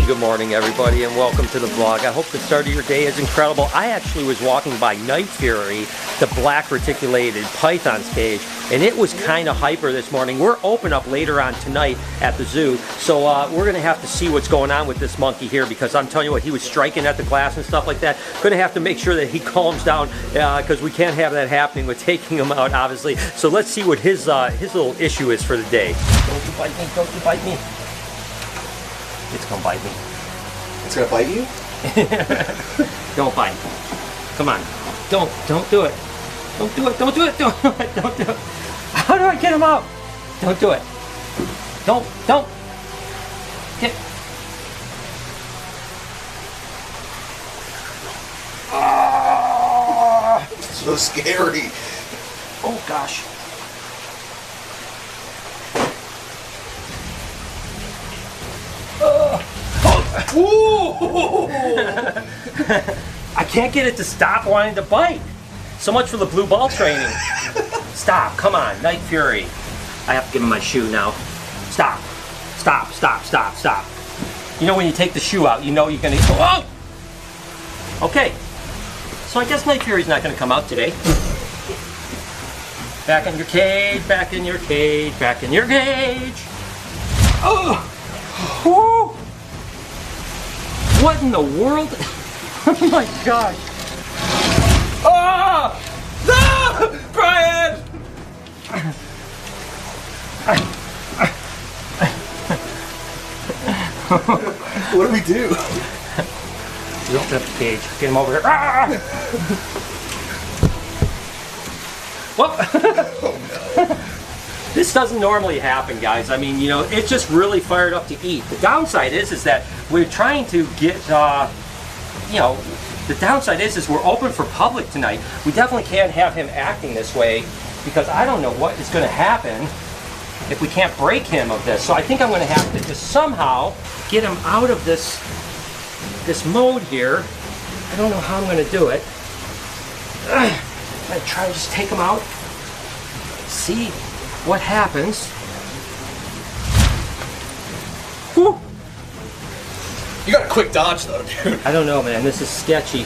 good morning everybody, and welcome to the vlog. I hope the start of your day is incredible. I actually was walking by Night Fury, the black reticulated python's cage, and it was kind of hyper this morning. We're open up later on tonight at the zoo, so we're going to have to see what's going on with this monkey here, because I'm telling you what, he was striking at the glass and stuff like that. Going to have to make sure that he calms down, because we can't have that happening with taking him out, obviously. So let's see what his little issue is for the day. Don't you bite me, don't you bite me. It's gonna bite me. It's gonna bite you? Don't bite. Come on. Don't do it. Don't do it. Don't do it. Don't do it. Don't do it. How do I get him out? Don't do it. Don't. Get. Ah! It's so scary. Oh gosh. I can't get it to stop wanting to bite. So much for the blue ball training. Stop, come on, Night Fury. I have to give him my shoe now. Stop, stop, stop, stop, stop. You know when you take the shoe out, you know you're gonna go, oh! Okay, so I guess Night Fury's not gonna come out today. Back in your cage, back in your cage, back in your cage. Oh! Woo! What in the world? Oh my gosh! Oh! No! Brian! What do we do? You open up the cage. Get him over here. Ah! Whoop! Oh no. This doesn't normally happen, guys. I mean, you know, it's just really fired up to eat. The downside is that we're trying to get, you know, the downside is we're open for public tonight. We definitely can't have him acting this way, because I don't know what is going to happen if we can't break him of this. So I think I'm going to have to just somehow get him out of this mode here. I don't know how I'm going to do it. I'm going to try to just take him out. See what happens. Whew. You got a quick dodge though, dude. I don't know, man. This is sketchy.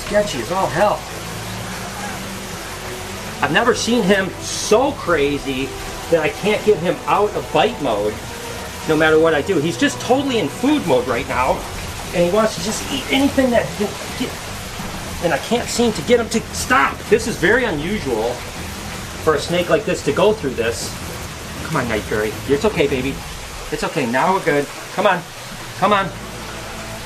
Sketchy as all hell. I've never seen him so crazy that I can't get him out of bite mode no matter what I do. He's just totally in food mode right now, and he wants to just eat anything that he can get. And I can't seem to get him to stop. This is very unusual for a snake like this to go through this. Come on, Night Fury. It's okay, baby. It's okay. Now we're good. Come on. Come on.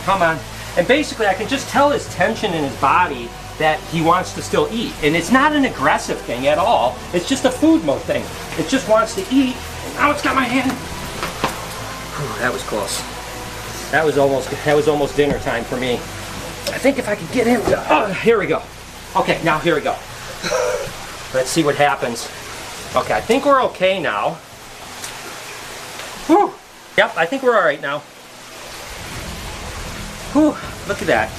Come on. And basically, I can just tell his tension in his body that he wants to still eat. And it's not an aggressive thing at all. It's just a food mode thing. It just wants to eat. And now it's got my hand. Whew, that was close. That was almost dinner time for me. I think if I could get him to, oh, here we go. Okay, now here we go. Let's see what happens. Okay, I think we're okay now. Whew. Yep, I think we're all right now. Whew, look at that.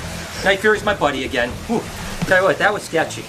Night Fury's my buddy again. Whew. Tell you what, that was sketchy.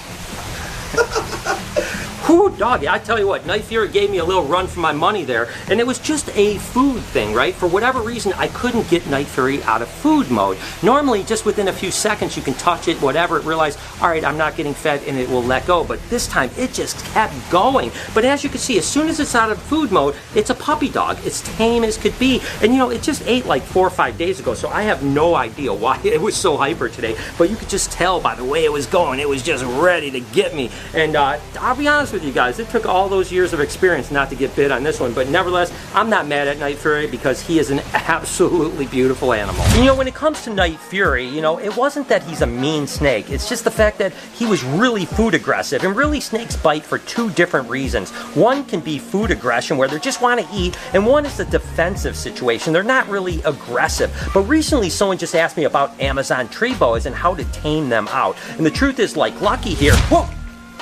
Whew, doggy, I tell you what, Night Fury gave me a little run for my money there, and it was just a food thing, right? For whatever reason, I couldn't get Night Fury out of food mode. Normally, just within a few seconds, you can touch it, whatever, it realized, all right, I'm not getting fed, and it will let go. But this time, it just kept going. But as you can see, as soon as it's out of food mode, it's a puppy dog. It's tame as could be. And you know, it just ate like 4 or 5 days ago, so I have no idea why it was so hyper today. But you could just tell by the way it was going, it was just ready to get me. And I'll be honest with you guys, it took all those years of experience not to get bit on this one, but nevertheless, I'm not mad at Night Fury because he is an absolutely beautiful animal. You know, when it comes to Night Fury, you know, it wasn't that he's a mean snake, it's just the fact that he was really food aggressive, and really snakes bite for two different reasons. One can be food aggression, where they just want to eat, and one is the defensive situation. They're not really aggressive. But recently, someone just asked me about Amazon tree boas and how to tame them out. And the truth is, like Lucky here, whoa!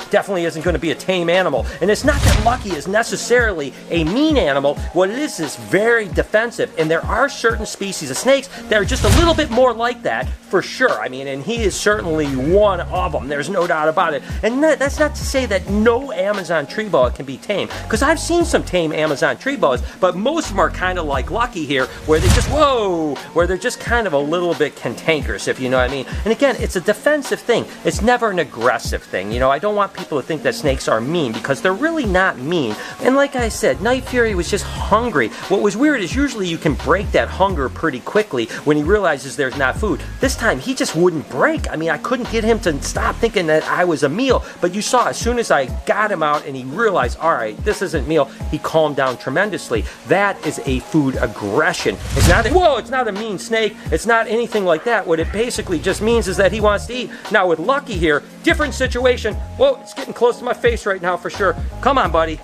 definitely isn't going to be a tame animal. And it's not that Lucky is necessarily a mean animal. What it is very defensive. And there are certain species of snakes that are just a little bit more like that, for sure. I mean, and he is certainly one of them. There's no doubt about it. And that's not to say that no Amazon tree boa can be tame, because I've seen some tame Amazon tree boas, but most of them are kind of like Lucky here, where they just, where they're just kind of a little bit cantankerous, if you know what I mean. And again, it's a defensive thing. It's never an aggressive thing. You know, I don't want people to think that snakes are mean, because they're really not mean. And like I said, Night Fury was just hungry. What was weird is usually you can break that hunger pretty quickly when he realizes there's not food. This time, he just wouldn't break. I mean, I couldn't get him to stop thinking that I was a meal. But you saw, as soon as I got him out and he realized, all right, this isn't meal, he calmed down tremendously. That is a food aggression. It's not, it's not a mean snake. It's not anything like that. What it basically just means is that he wants to eat. Now with Lucky here, different situation. Whoa, it's getting close to my face right now for sure. Come on, buddy.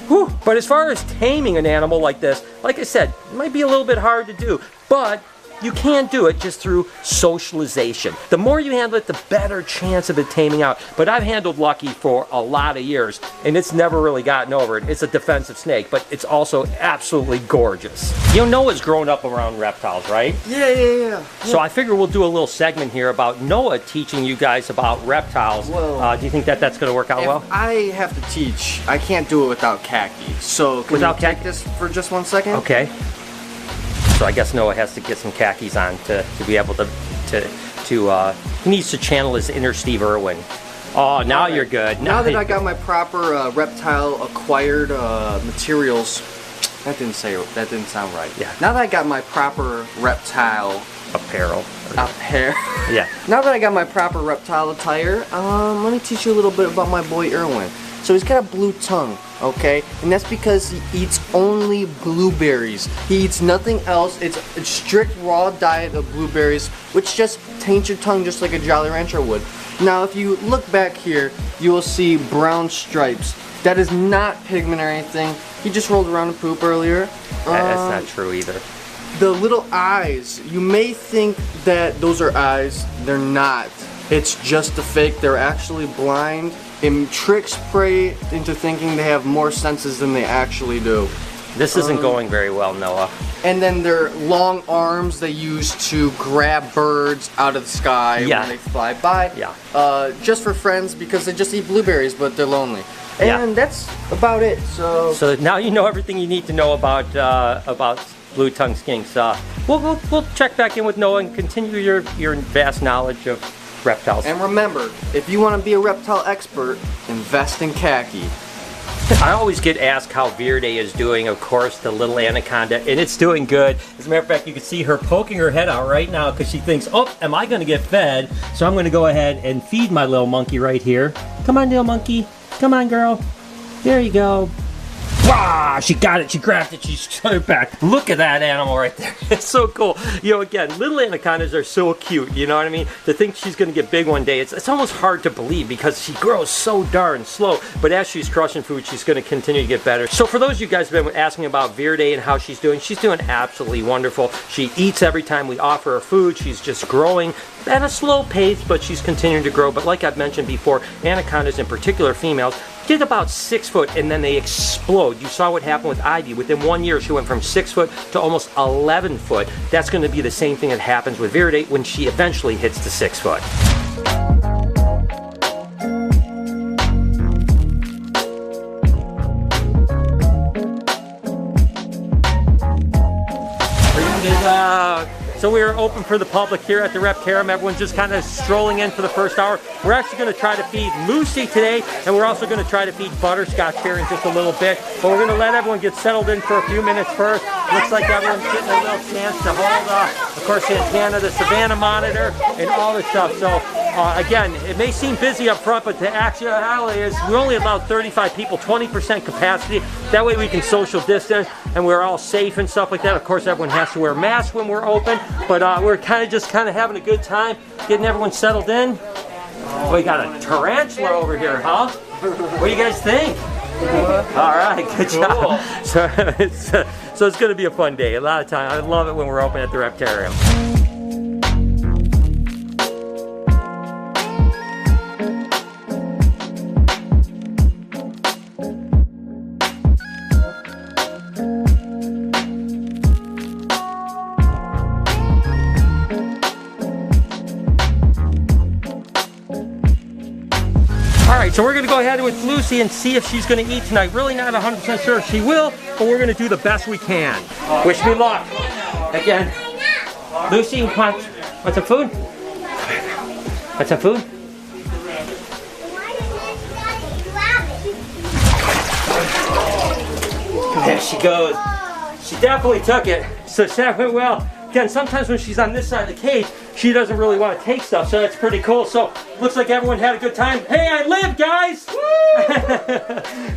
Whew. But as far as taming an animal like this, like I said, it might be a little bit hard to do, but you can do it just through socialization. The more you handle it, the better chance of it taming out. But I've handled Lucky for a lot of years, and it's never really gotten over it. It's a defensive snake, but it's also absolutely gorgeous. You know, Noah's grown up around reptiles, right? Yeah. So I figure we'll do a little segment here about Noah teaching you guys about reptiles. Well, do you think that that's going to work out well? I have to teach. I can't do it without khaki. So can Without you take khaki? this for just 1 second? Okay. So I guess Noah has to get some khakis on to be able to he needs to channel his inner Steve Irwin. Oh, now All right. you're good. Now that I got my proper reptile acquired materials, that didn't sound right. Yeah. Now that I got my proper reptile apparel. Yeah. Now that I got my proper reptile attire, let me teach you a little bit about my boy Irwin. So he's got a blue tongue, okay? And that's because he eats only blueberries. He eats nothing else. It's a strict raw diet of blueberries, which just taints your tongue just like a Jolly Rancher would. Now, if you look back here, you will see brown stripes. That is not pigment or anything. He just rolled around in poop earlier. That's not true either. The little eyes, you may think that those are eyes. They're not. It's just a fake. They're actually blind. It tricks prey into thinking they have more senses than they actually do. This isn't going very well, Noah. And then their long arms they use to grab birds out of the sky when they fly by. Yeah. Just for friends, because they just eat blueberries, but they're lonely. Yeah. And that's about it. So now you know everything you need to know about blue tongue skinks. We'll check back in with Noah and continue your vast knowledge of reptiles. And remember, if you want to be a reptile expert, invest in khaki. I always get asked how Verde is doing, of course, the little anaconda, and it's doing good. As a matter of fact, you can see her poking her head out right now because she thinks, oh, am I going to get fed? So I'm going to go ahead and feed my little monkey right here. Come on, little monkey. Come on, girl. There you go. Wow, she got it, she grabbed it, she shot it back. Look at that animal right there. It's so cool. You know, again, little anacondas are so cute, you know what I mean? To think she's gonna get big one day, it's almost hard to believe because she grows so darn slow. But as she's crushing food, she's gonna continue to get better. So for those of you guys who've been asking about Verde and how she's doing absolutely wonderful. She eats every time we offer her food. She's just growing at a slow pace, but she's continuing to grow. But like I've mentioned before, anacondas, in particular females, get about 6 foot and then they explode. You saw what happened with Ivy. Within 1 year, she went from 6 foot to almost 11 foot. That's going to be the same thing that happens with Verde when she eventually hits the 6 foot. So we are open for the public here at the Reptarium. Everyone's just kind of strolling in for the first hour. We're actually going to try to feed Lucy today, and we're also going to try to feed Butterscotch here in just a little bit. But we're going to let everyone get settled in for a few minutes first. Looks like everyone's getting a little chance to hold, of course, Santana, the Savannah monitor, and all this stuff. So again, it may seem busy up front, but the actuality is we only allow 35 people, 20% capacity. That way we can social distance and we're all safe and stuff like that. Of course, everyone has to wear masks when we're open, but we're just kind of having a good time, getting everyone settled in. We got a tarantula over here, huh? What do you guys think? All right, good job. So it's going to be a fun day. A lot of time. I love it when we're open at the Reptarium. So we're gonna go ahead with Lucy and see if she's gonna eat tonight. Really not 100% sure if she will, but we're gonna do the best we can. Wish me luck. Again. Lucy, want some food? Want some food? There she goes. She definitely took it. So that went well. Again, sometimes when she's on this side of the cage, she doesn't really want to take stuff, so that's pretty cool. So looks like everyone had a good time. Hey, I live, guys!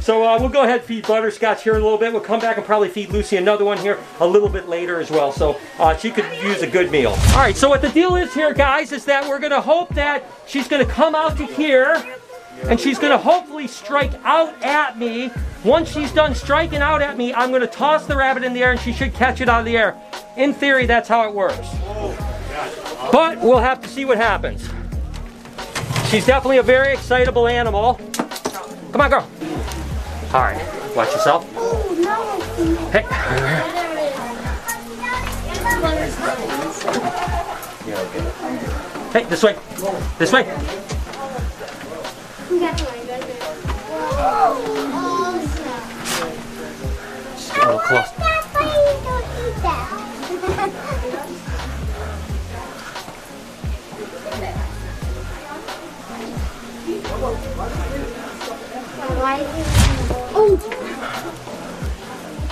So we'll go ahead and feed Butterscotch here in a little bit. We'll come back and probably feed Lucy another one here a little bit later as well. So she could use a good meal. All right, so what the deal is here, guys, is that we're gonna hope that she's gonna come out to here and she's gonna hopefully strike out at me. Once she's done striking out at me, I'm gonna toss the rabbit in the air and she should catch it out of the air. In theory, that's how it works. But we'll have to see what happens. She's definitely a very excitable animal. Come on, girl. All right, watch yourself. Hey. Hey, this way. This way. Just get a little close.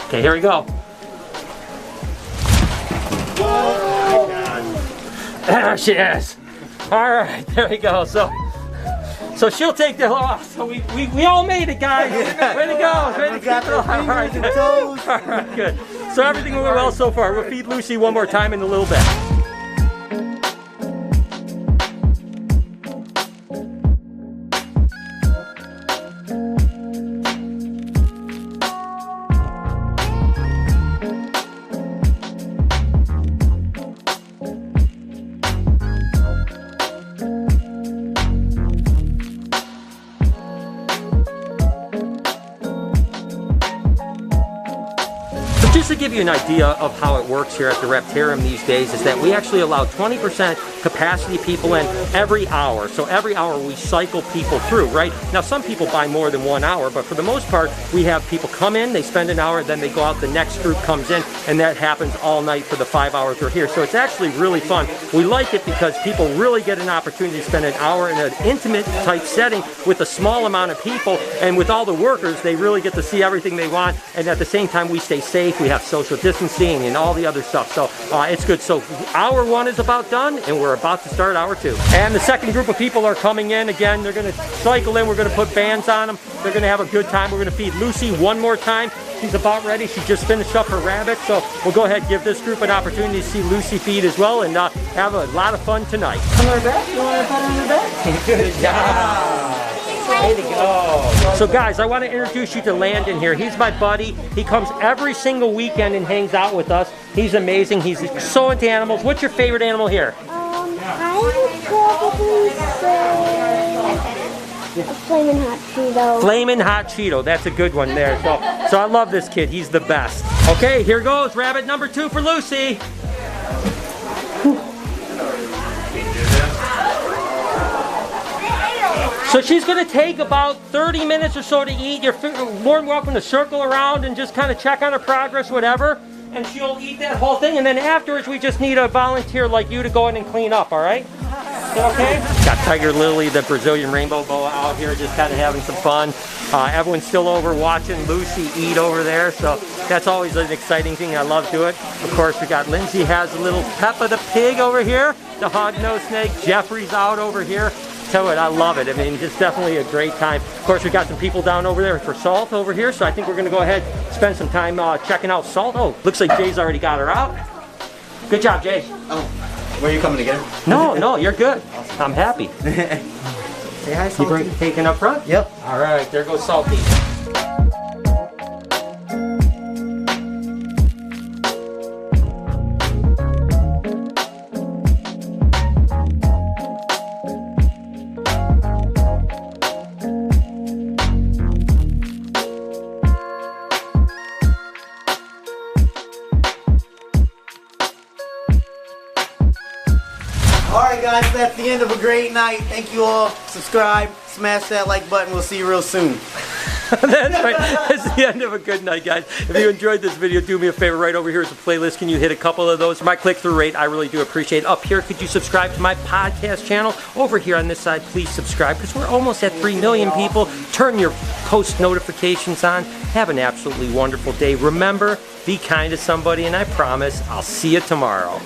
Okay, here we go. There she is. All right, there we go. So she'll take the off. So we all made it, guys. Way to go. Way to keep it all. All right, good. All right, good. So everything went well so far. We'll feed Lucy one more time in a little bit. Just to give you an idea of how it works here at the Reptarium these days is that we actually allow 20% capacity people in every hour. So every hour we cycle people through, right? Now some people buy more than 1 hour, but for the most part we have people come in, they spend an hour, then they go out, the next group comes in, and that happens all night for the 5 hours we're here. So it's actually really fun. We like it because people really get an opportunity to spend an hour in an intimate type setting with a small amount of people, and with all the workers they really get to see everything they want, and at the same time we stay safe. We have social distancing and all the other stuff, so it's good. So hour 1 is about done, and we're about to start hour 2. And the second group of people are coming in. Again, they're going to cycle in. We're going to put bands on them. They're going to have a good time. We're going to feed Lucy one more time. She's about ready. She just finished up her rabbit, so we'll go ahead and give this group an opportunity to see Lucy feed as well, and have a lot of fun tonight. Come on her back. You want to put her on her back? Good job. Way to go. So guys, I want to introduce you to Landon here. He's my buddy. He comes every single weekend and hangs out with us. He's amazing. He's so into animals. What's your favorite animal here? I would probably say Flamin' Hot Cheeto. Flamin' Hot Cheeto. That's a good one there. So I love this kid. He's the best. Okay, here goes rabbit number 2 for Lucy. So she's going to take about 30 minutes or so to eat. You're more than welcome to circle around and just kind of check on her progress, whatever. And she'll eat that whole thing. And then afterwards, we just need a volunteer like you to go in and clean up, all right? Is that okay? Got Tiger Lily, the Brazilian rainbow boa out here, just kind of having some fun. Everyone's still over watching Lucy eat over there, so that's always an exciting thing. I love doing it. Of course, we got Lindsay has a little Peppa the pig over here, the hog-nosed snake. Jeffrey's out over here. Tell it, I love it. I mean, it's definitely a great time. Of course, we got some people down over there for Salt over here, so I think we're going to go ahead and spend some time checking out Salt. Oh, looks like Jay's already got her out. Good job, Jay. Oh, where are you coming again? No, you're good. Awesome. I'm happy. Say hi, Salty. You taking up front? Yep. All right, there goes Salty. Alright guys, that's the end of a great night. Thank you all. Subscribe, smash that like button. We'll see you real soon. That's right. That's the end of a good night, guys. If you enjoyed this video, do me a favor. Right over here is a playlist. Can you hit a couple of those? My click-through rate, I really do appreciate. Up here, could you subscribe to my podcast channel? Over here on this side, please subscribe, because we're almost at 3 million people. Turn your post notifications on. Have an absolutely wonderful day. Remember, be kind to somebody, and I promise I'll see you tomorrow.